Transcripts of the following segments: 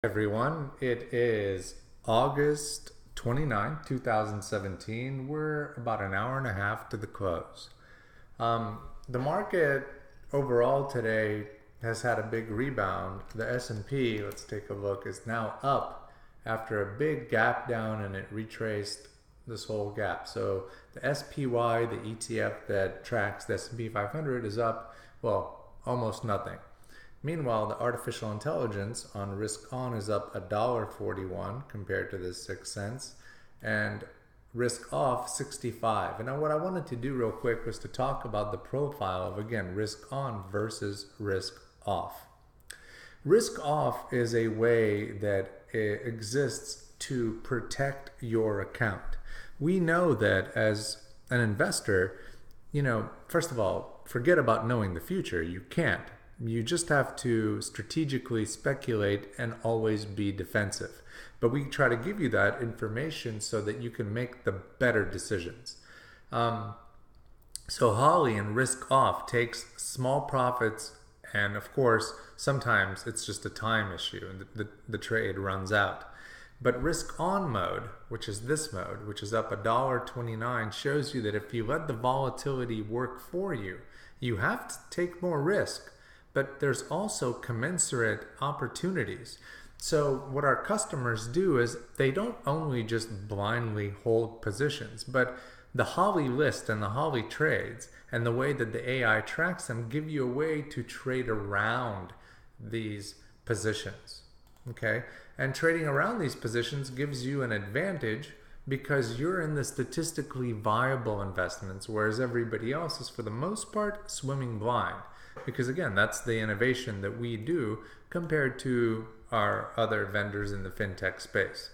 Everyone, it is August 29th, 2017. We're about an hour and a half to the close. The market overall today has had a big rebound. The S&P, let's take a look, is now up after a big gap down, and it retraced this whole gap. So the SPY, the ETF that tracks the S&P 500, is up, well, almost nothing. Meanwhile, the artificial intelligence on risk on is up $1.41 compared to the 6 cents, and risk off 65. And now what I wanted to do real quick was to talk about the profile of, again, risk on versus risk off. Risk off is a way that exists to protect your account. We know that as an investor, first of all, forget about knowing the future. You can't. You just have to strategically speculate and always be defensive. But we try to give you that information so that you can make the better decisions. So Holly and risk off takes small profits, and of course, sometimes it's just a time issue and the trade runs out. But risk on mode, which is this mode, which is up $1.29, shows you that if you let the volatility work for you, you have to take more risk. But there's also commensurate opportunities. So what our customers do is they don't only just blindly hold positions, but the Holly list and the Holly trades and the way that the AI tracks them give you a way to trade around these positions. Okay? And trading around these positions gives you an advantage because you're in the statistically viable investments, whereas everybody else is, for the most part, swimming blind. Because again, that's the innovation that we do compared to our other vendors in the fintech space.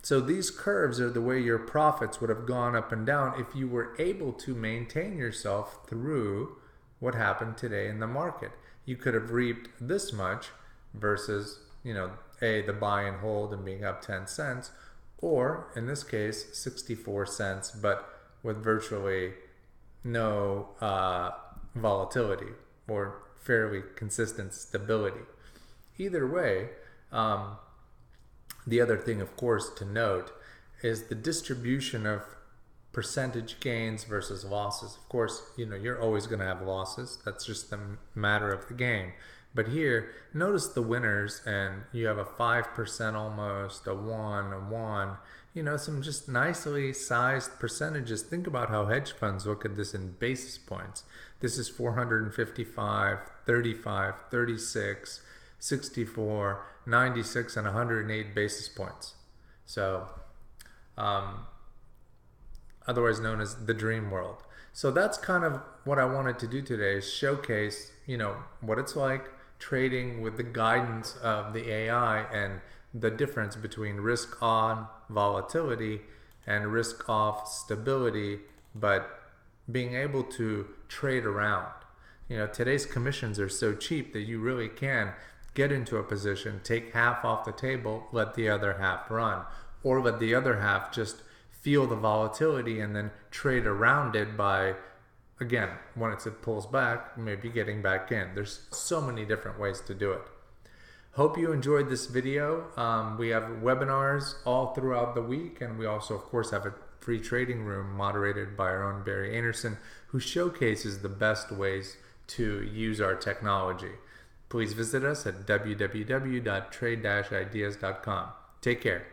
So these curves are the way your profits would have gone up and down if you were able to maintain yourself through what happened today in the market. You could have reaped this much versus, the buy and hold and being up 10 cents, or in this case, 64 cents, but with virtually no volatility or fairly consistent stability. Either way, the other thing, of course, to note is the distribution of percentage gains versus losses. Of course, you're always going to have losses. That's just the matter of the game. But here, notice the winners, and you have a 5% almost, a 1, some just nicely sized percentages. Think about how hedge funds look at this in basis points. This is 455, 35, 36, 64, 96, and 108 basis points. So, otherwise known as the dream world. So that's kind of what I wanted to do today, is showcase, what it's like trading with the guidance of the AI and the difference between risk on volatility and risk off stability, but being able to trade around. Today's commissions are so cheap that you really can get into a position, take half off the table, let the other half run, or let the other half just feel the volatility and then trade around it by, again, once it pulls back, maybe getting back in. There's so many different ways to do it. Hope you enjoyed this video. We have webinars all throughout the week, and we also, of course, have a free trading room moderated by our own Barry Anderson, who showcases the best ways to use our technology. Please visit us at www.trade-ideas.com. Take care.